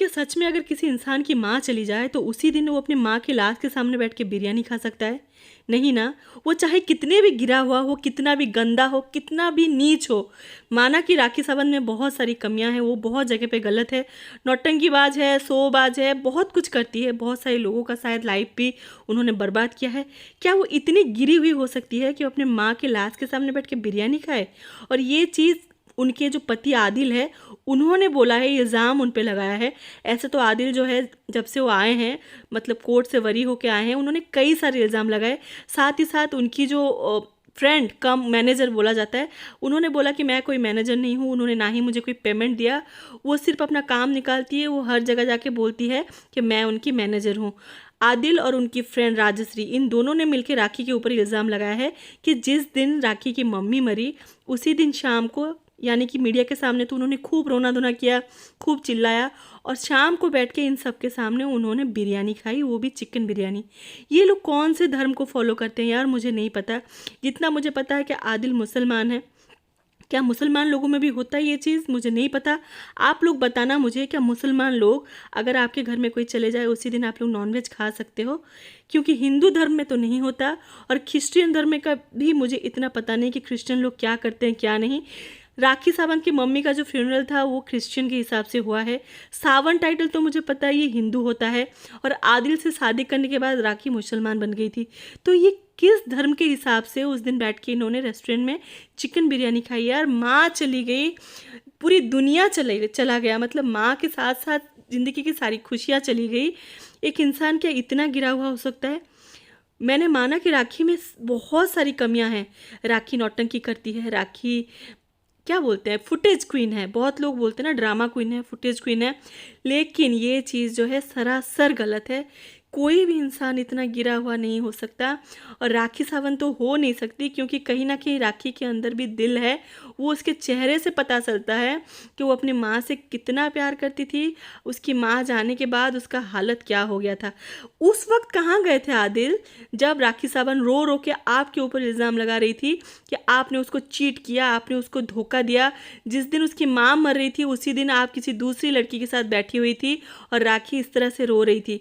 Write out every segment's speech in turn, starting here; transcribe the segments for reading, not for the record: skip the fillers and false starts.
क्या सच में अगर किसी इंसान की माँ चली जाए तो उसी दिन वो अपनी माँ की लाश के सामने बैठ के बिरयानी खा सकता है? नहीं ना। वो चाहे कितने भी गिरा हुआ हो, कितना भी गंदा हो, कितना भी नीच हो। माना कि राखी सावंत में बहुत सारी कमियां हैं, वो बहुत जगह पे गलत है, नौटंकीबाज है, शोबाज है, बहुत कुछ करती है, बहुत सारे लोगों का शायद लाइफ भी उन्होंने बर्बाद किया है। क्या वो इतनी गिरी हुई हो सकती है कि वो अपने माँ की लाश के सामने बैठ के बिरयानी खाए? और ये चीज़ उनके जो पति आदिल है उन्होंने बोला है, इल्ज़ाम उन पे लगाया है। ऐसे तो आदिल जो है जब से वो आए हैं, मतलब कोर्ट से वरी होके आए हैं, उन्होंने कई सारे इल्ज़ाम लगाए। साथ ही साथ उनकी जो फ्रेंड कम मैनेजर बोला जाता है, उन्होंने बोला कि मैं कोई मैनेजर नहीं हूँ, उन्होंने ना ही मुझे कोई पेमेंट दिया, वो सिर्फ अपना काम निकालती है, वो हर जगह जाके बोलती है कि मैं उनकी मैनेजर हूँ। आदिल और उनकी फ्रेंड राजश्री, इन दोनों ने मिलकर राखी के ऊपर इल्ज़ाम लगाया है कि जिस दिन राखी की मम्मी मरी उसी दिन शाम को, यानी कि मीडिया के सामने तो उन्होंने खूब रोना धोना किया, खूब चिल्लाया, और शाम को बैठ के इन सब के सामने उन्होंने बिरयानी खाई, वो भी चिकन बिरयानी। ये लोग कौन से धर्म को फॉलो करते हैं यार, मुझे नहीं पता। जितना मुझे पता है कि आदिल मुसलमान है। क्या मुसलमान लोगों में भी होता है ये चीज़, मुझे नहीं पता। आप लोग बताना मुझे, क्या मुसलमान लोग अगर आपके घर में कोई चले जाए उसी दिन आप लोग नॉनवेज खा सकते हो? क्योंकि हिंदू धर्म में तो नहीं होता, और क्रिश्चियन धर्म में का भी मुझे इतना पता नहीं कि क्रिश्चियन लोग क्या करते हैं क्या नहीं। राखी सावंत की मम्मी का जो फ्यूनरल था वो क्रिश्चियन के हिसाब से हुआ है। सावंत टाइटल तो मुझे पता है ये हिंदू होता है, और आदिल से शादी करने के बाद राखी मुसलमान बन गई थी। तो ये किस धर्म के हिसाब से उस दिन बैठ के इन्होंने रेस्टोरेंट में चिकन बिरयानी खाई? यार माँ चली गई, पूरी दुनिया चला गया, मतलब माँ के साथ साथ ज़िंदगी की सारी खुशियाँ चली गई। एक इंसान क्या इतना गिरा हुआ हो सकता है? मैंने माना कि राखी में बहुत सारी कमियां हैं। राखी नौटंकी करती है, राखी क्या बोलते हैं, फुटेज क्वीन है, बहुत लोग बोलते हैं ना ड्रामा क्वीन है, फुटेज क्वीन है, लेकिन ये चीज़ जो है सरासर गलत है। कोई भी इंसान इतना गिरा हुआ नहीं हो सकता, और राखी सावंत तो हो नहीं सकती, क्योंकि कहीं ना कहीं राखी के अंदर भी दिल है। वो उसके चेहरे से पता चलता है कि वो अपनी माँ से कितना प्यार करती थी। उसकी माँ जाने के बाद उसका हालत क्या हो गया था। उस वक्त कहाँ गए थे आदिल, जब राखी सावंत रो रो के आपके ऊपर इल्ज़ाम लगा रही थी कि आपने उसको चीट किया, आपने उसको धोखा दिया। जिस दिन उसकी माँ मर रही थी उसी दिन आप किसी दूसरी लड़की के साथ बैठी हुई थी और राखी इस तरह से रो रही थी।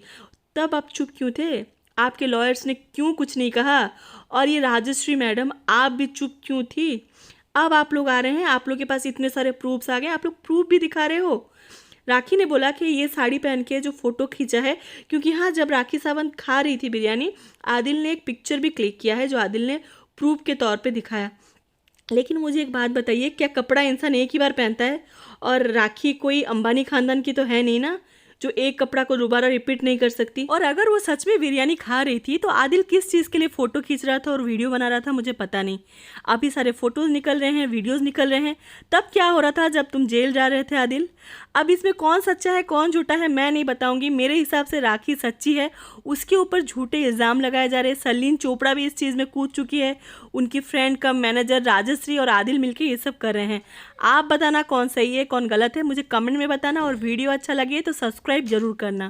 तब आप चुप क्यों थे? आपके लॉयर्स ने क्यों कुछ नहीं कहा? और ये राजश्री मैडम, आप भी चुप क्यों थी? अब आप लोग आ रहे हैं, आप लोग के पास इतने सारे प्रूफ्स आ गए, आप लोग प्रूफ भी दिखा रहे हो। राखी ने बोला कि ये साड़ी पहन के जो फ़ोटो खींचा है, क्योंकि हाँ जब राखी सावंत खा रही थी बिरयानी, आदिल ने एक पिक्चर भी क्लिक किया है जो आदिल ने प्रूफ के तौर पे दिखाया। लेकिन मुझे एक बात बताइए, क्या कपड़ा इंसान एक ही बार पहनता है? और राखी कोई अंबानी खानदान की तो है नहीं ना, जो एक कपड़ा को दोबारा रिपीट नहीं कर सकती। और अगर वो सच में बिरयानी खा रही थी तो आदिल किस चीज़ के लिए फ़ोटो खींच रहा था और वीडियो बना रहा था, मुझे पता नहीं। अभी सारे फ़ोटोज़ निकल रहे हैं, वीडियोज़ निकल रहे हैं, तब क्या हो रहा था जब तुम जेल जा रहे थे आदिल? अब इसमें कौन सच्चा है कौन झूठा है मैं नहीं बताऊंगी। मेरे हिसाब से राखी सच्ची है, उसके ऊपर झूठे इल्ज़ाम लगाए जा रहे हैं। सलीन चोपड़ा भी इस चीज़ में कूद चुकी है, उनकी फ्रेंड कम मैनेजर राजश्री और आदिल मिलकर ये सब कर रहे हैं। आप बताना कौन सही है कौन गलत है, मुझे कमेंट में बताना, और वीडियो अच्छा लगे तो सब्सक्राइब जरूर करना।